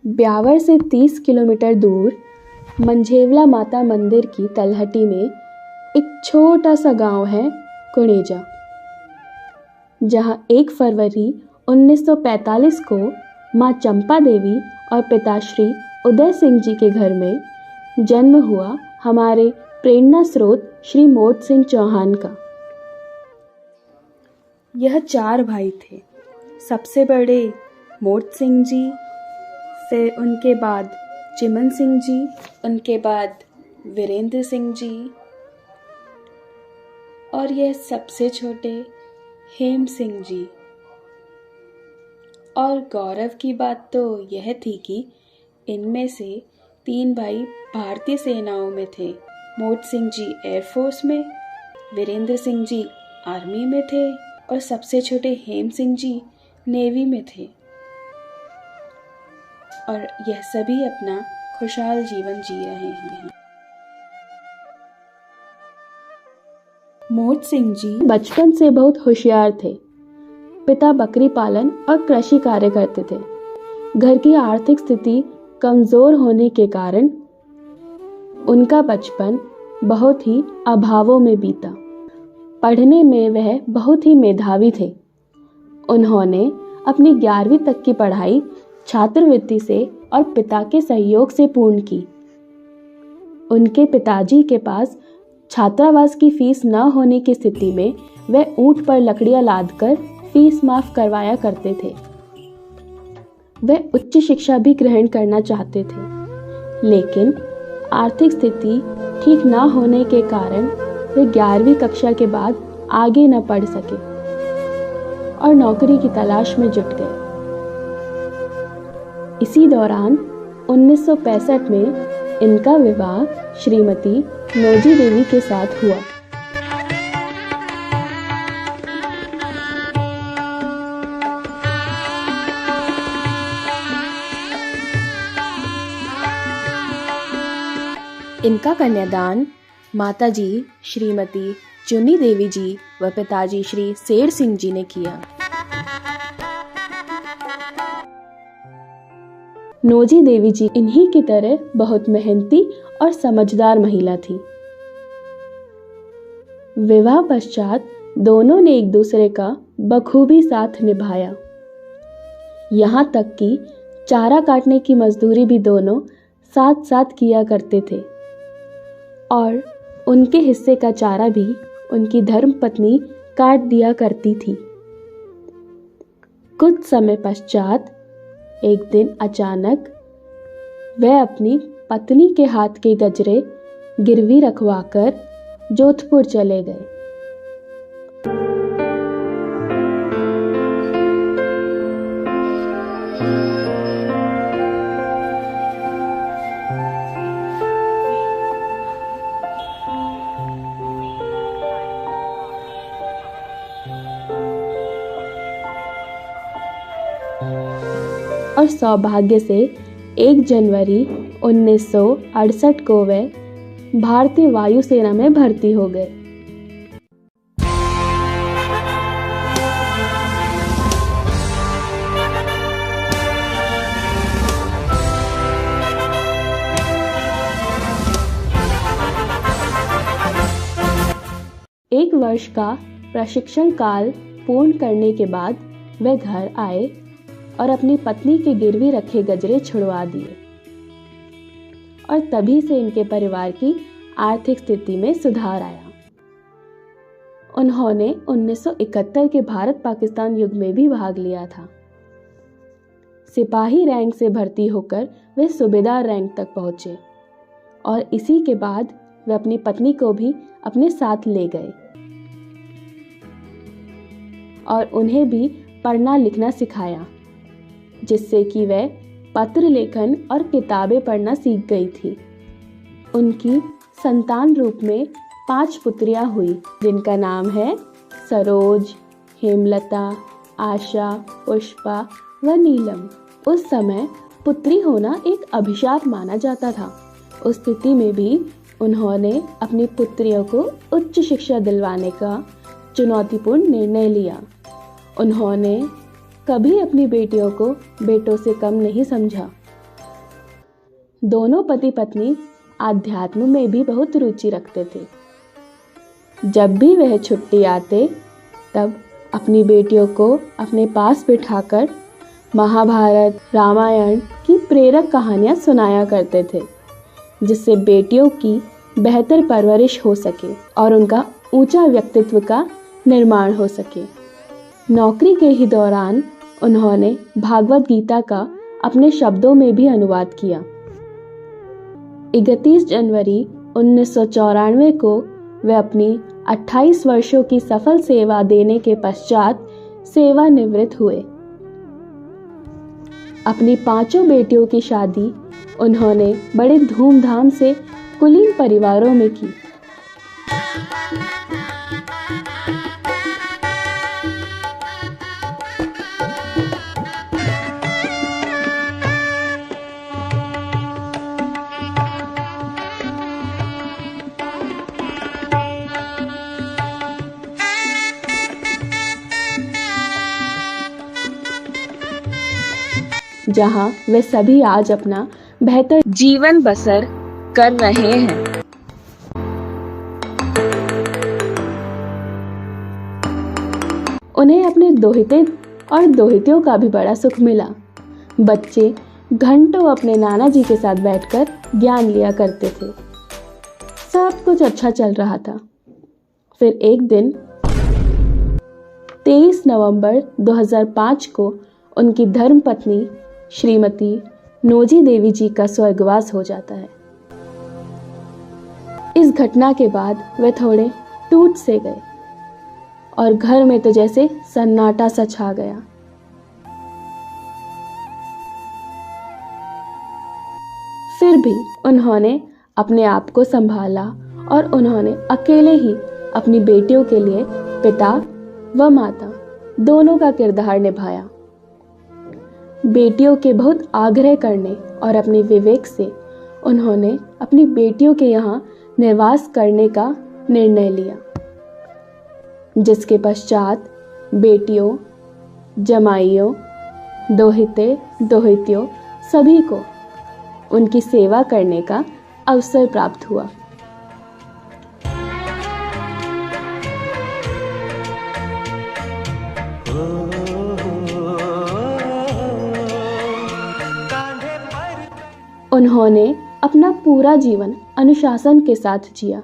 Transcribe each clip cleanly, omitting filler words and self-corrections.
ब्यावर से 30 किलोमीटर दूर मंझेवला माता मंदिर की तलहटी में एक छोटा सा गांव है कुणेजा, जहां 1 फरवरी 1945 को मां चंपा देवी और पिताश्री उदय सिंह जी के घर में जन्म हुआ हमारे प्रेरणा स्रोत श्री मोट सिंह चौहान का। यह 4 भाई थे। सबसे बड़े मोट सिंह जी, फिर उनके बाद चिमन सिंह जी, उनके बाद वीरेंद्र सिंह जी और यह सबसे छोटे हेम सिंह जी। और गौरव की बात तो यह थी कि इनमें से 3 भाई भारतीय सेनाओं में थे। मोट सिंह जी एयरफोर्स में, वीरेंद्र सिंह जी आर्मी में थे और सबसे छोटे हेम सिंह जी नेवी में थे। और यह सभी अपना खुशहाल जीवन जी रहे हैं। मोट सिंह जी बचपन से बहुत होशियार थे। पिता बकरी पालन और कृषि कार्य करते थे। घर की आर्थिक स्थिति कमजोर होने के कारण उनका बचपन बहुत ही अभावों में बीता। पढ़ने में वह बहुत ही मेधावी थे। उन्होंने अपनी 11वीं तक की पढ़ाई छात्रवृत्ति से और पिता के सहयोग से पूर्ण की। उनके पिताजी के पास छात्रावास की फीस न होने की स्थिति में वह ऊंट पर लकड़ियां लादकर फीस माफ करवाया करते थे। वह उच्च शिक्षा भी ग्रहण करना चाहते थे, लेकिन आर्थिक स्थिति ठीक न होने के कारण वे 11वीं कक्षा के बाद आगे न पढ़ सके और नौकरी की तलाश में जुट गए। इसी दौरान 1965 में इनका विवाह श्रीमती नोजी देवी के साथ हुआ। इनका कन्यादान माताजी श्रीमती चुन्नी देवी जी व पिताजी श्री शेर सिंह जी ने किया। नोजी देवी जी इन्हीं की तरह बहुत मेहनती और समझदार महिला थी। विवाह पश्चात दोनों ने एक दूसरे का बखूबी साथ निभाया। यहाँ तक कि चारा काटने की मजदूरी भी दोनों साथ साथ किया करते थे और उनके हिस्से का चारा भी उनकी धर्मपत्नी काट दिया करती थी। कुछ समय पश्चात एक दिन अचानक वह अपनी पत्नी के हाथ के गजरे गिरवी रखवाकर जोधपुर चले गए। और सौभाग्य से 1 जनवरी 1968 को वे भारतीय वायुसेना में भर्ती हो गए। एक वर्ष का प्रशिक्षण काल पूर्ण करने के बाद वे घर आए और अपनी पत्नी के गिरवी रखे गजरे छुड़वा दिए और तभी से इनके परिवार की आर्थिक स्थिति में सुधार आया। उन्होंने 1971 के भारत पाकिस्तान युद्ध में भी भाग लिया था। सिपाही रैंक से भर्ती होकर वे सूबेदार रैंक तक पहुंचे और इसी के बाद वे अपनी पत्नी को भी अपने साथ ले गए और उन्हें भी पढ़ना लिखना सिखाया, जिससे कि वह पत्र लेखन और किताबें पढ़ना सीख गई थी। उनकी संतान रूप में 5 पुत्रियां हुई, जिनका नाम है सरोज, हेमलता, आशा, पुष्पा व नीलम। उस समय पुत्री होना एक अभिशाप माना जाता था। उस स्थिति में भी उन्होंने अपनी पुत्रियों को उच्च शिक्षा दिलवाने का चुनौतीपूर्ण निर्णय लिया। उन्होंने कभी अपनी बेटियों को बेटों से कम नहीं समझा दोनों पति पत्नी आध्यात्म में भी बहुत रुचि रखते थे। जब भी वह छुट्टी आते तब अपनी बेटियों को अपने पास बिठाकर महाभारत, रामायण की प्रेरक कहानियाँ सुनाया करते थे, जिससे बेटियों की बेहतर परवरिश हो सके और उनका ऊंचा व्यक्तित्व का निर्माण हो सके। नौकरी के ही दौरान उन्होंने भागवत गीता का अपने शब्दों में भी अनुवाद किया। 31 जनवरी 1994 को वे अपनी 28 वर्षों की सफल सेवा देने के पश्चात सेवानिवृत्त हुए। अपनी 5 बेटियों की शादी उन्होंने बड़े धूमधाम से कुलीन परिवारों में की। जहां वे सभी आज अपना बेहतर जीवन बसर कर रहे हैं। उन्हें अपने दोहिते और दोहितियों का भी बड़ा सुख मिला। बच्चे घंटों अपने नाना जी के साथ बैठकर ज्ञान लिया करते थे। सब कुछ अच्छा चल रहा था। फिर एक दिन 23 नवंबर 2005 को उनकी धर्मपत्नी श्रीमती नोजी देवी जी का स्वर्गवास हो जाता है। इस घटना के बाद वे थोड़े टूट से गए और घर में तो जैसे सन्नाटा सा छा गया। फिर भी उन्होंने अपने आप को संभाला और उन्होंने अकेले ही अपनी बेटियों के लिए पिता व माता दोनों का किरदार निभाया। बेटियों के बहुत आग्रह करने और अपने विवेक से उन्होंने अपनी बेटियों के यहाँ निवास करने का निर्णय लिया, जिसके पश्चात बेटियों, जमाइयों, दोहिते, दोहितियों सभी को उनकी सेवा करने का अवसर प्राप्त हुआ। उन्होंने अपना पूरा जीवन अनुशासन के साथ जिया।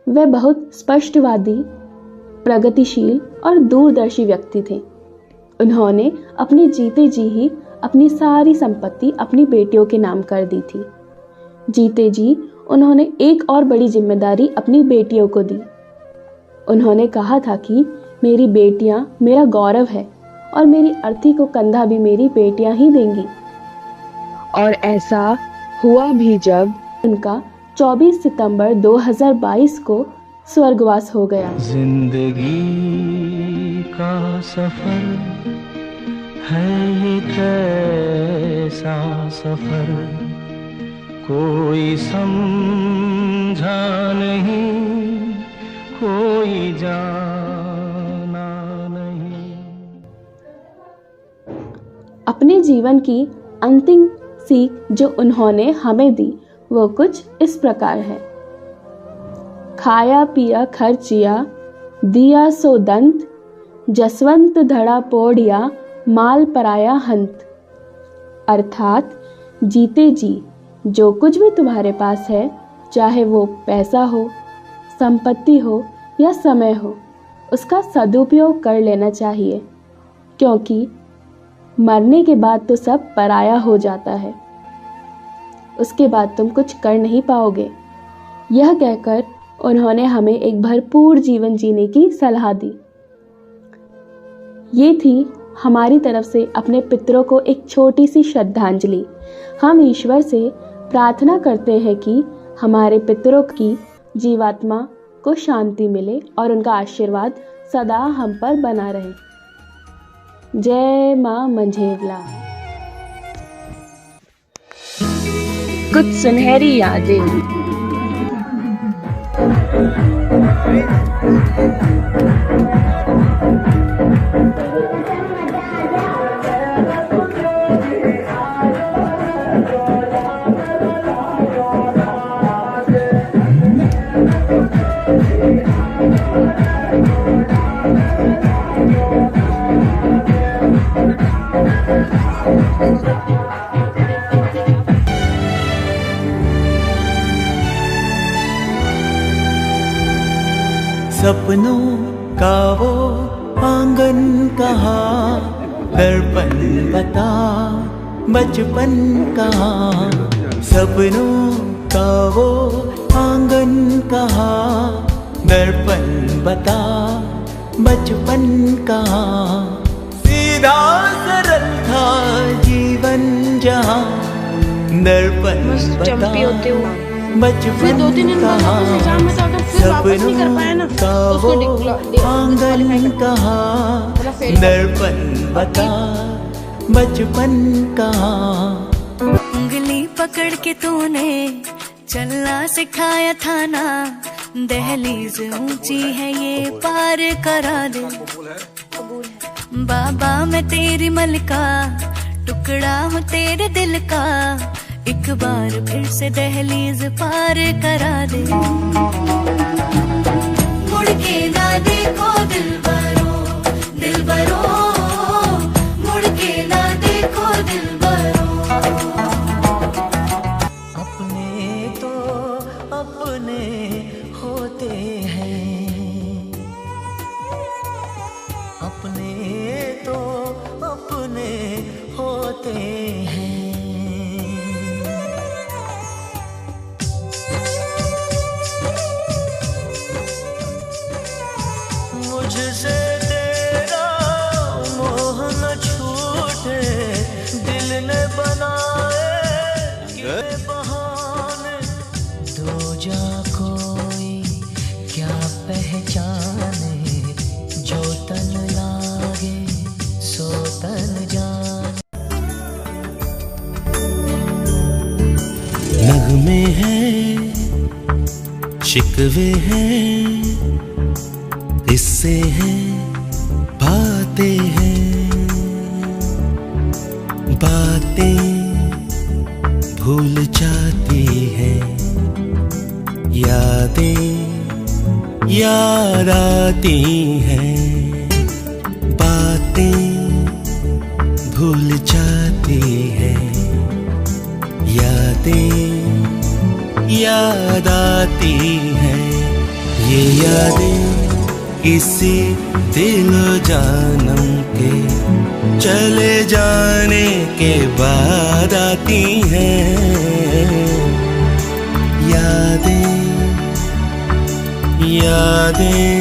वे बहुत स्पष्टवादी, प्रगतिशील और दूरदर्शी व्यक्ति थे। उन्होंने अपने जीते जी ही अपनी सारी संपत्ति अपनी बेटियों के नाम कर दी थी। जीते जी उन्होंने एक और बड़ी जिम्मेदारी अपनी बेटियों को दी। उन्होंने कहा था कि मेरी बेटियां मेरा गौरव है और मेरी अर्थी को कंधा भी मेरी बेटियां ही देंगी। और ऐसा हुआ भी जब उनका 24 सितंबर 2022 को स्वर्गवास हो गया। जिंदगी का सफर है ये कैसा सफर, कोई समझा नहीं, कोई जाना नहीं। अपने जीवन की अंतिम सीख जो उन्होंने हमें दी वो कुछ इस प्रकार है। खाया पिया खर्चिया, दिया सो दंत, जसवंत धड़ा पोढ़िया, माल पराया हंत। अर्थात जीते जी जो कुछ भी तुम्हारे पास है, चाहे वो पैसा हो, संपत्ति हो या समय हो, उसका सदुपयोग कर लेना चाहिए, क्योंकि मरने के बाद तो सब पराया हो जाता है। उसके बाद तुम कुछ कर नहीं पाओगे। यह कहकर उन्होंने हमें एक भरपूर जीवन जीने की सलाह दी। ये थी हमारी तरफ से अपने पितरों को एक छोटी सी श्रद्धांजलि। हम ईश्वर से प्रार्थना करते हैं कि हमारे पितरों की जीवात्मा को शांति मिले और उनका आशीर्वाद सदा हम पर बना रहे। जय मां मंझेवला। कुछ सुनहरी यादें। सपनों का वो आंगन कहाँ, दर्पण बता बचपन कहाँ। सपनों का वो आंगन कहाँ, दर्पण बता बचपन कहाँ। सीधा सरल था जीवन जहाँ, दर्पन बता बचपन कहाँ। सपनों का वो आंगन कहाँ, दर्पन बता बचपन कहाँ। उंगली पकड़ के तूने चलना सिखाया था ना, दहलीज ऊंची है ये पार करा दे। बाबा मैं तेरी मलका, टुकड़ा हूँ तेरे दिल का, एक बार फिर से दहलीज पार करा दे। मुड़ के ना देखो दिलबरो, दिलबरो, मुड़ के ना देखो दिलबरो। अपने तो अपने होते हैं, अपने तो अपने होते हैं। मुझसे तेरा मोह न छूटे, दिल ने बनाए ये बहाने। दो जा कोई क्या पहचाने, जो तन लागे सो तन जाने। नगमे हैं, शिकवे हैं, इससे हैं, बातें हैं, बातें भूल जाती हैं, यादें याद आती हैं, बातें भूल जाती हैं, यादें याद आती हैं। ये यादें किसी दिल जानम के चले जाने के बाद आती हैं। यादें यादें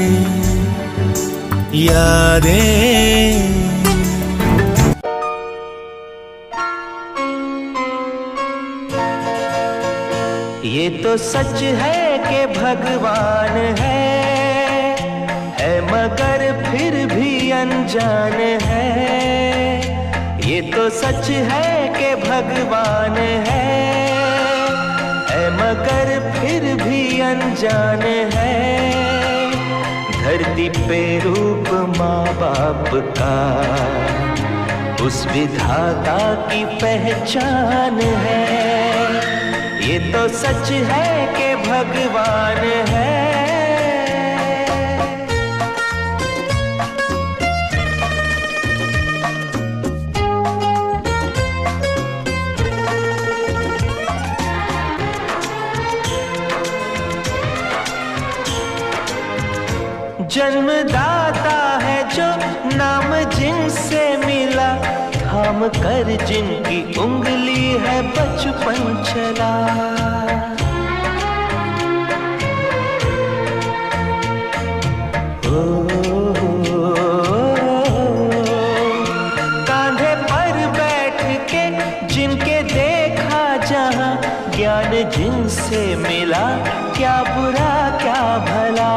यादें। ये तो सच है कि भगवान है मगर फिर भी अनजान है। ये तो सच है कि भगवान है मगर फिर भी अनजान है। धरती पे रूप माँ बाप का उस विधाता की पहचान है। ये तो सच है कि भगवान है। जन्मदाता है जो नाम जिनसे मिला, थाम कर जिनकी उंगली है बचपन चला। कांधे पर बैठ के जिनके देखा जहां, ज्ञान जिनसे मिला क्या बुरा क्या भला।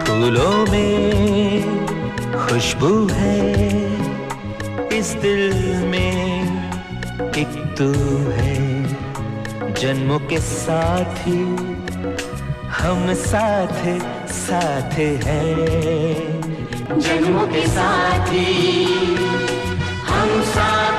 फूलों में खुशबू है, इस दिल में एक तू है। जन्मों के साथी हम साथ साथ हैं। जन्मों के साथी हम साथ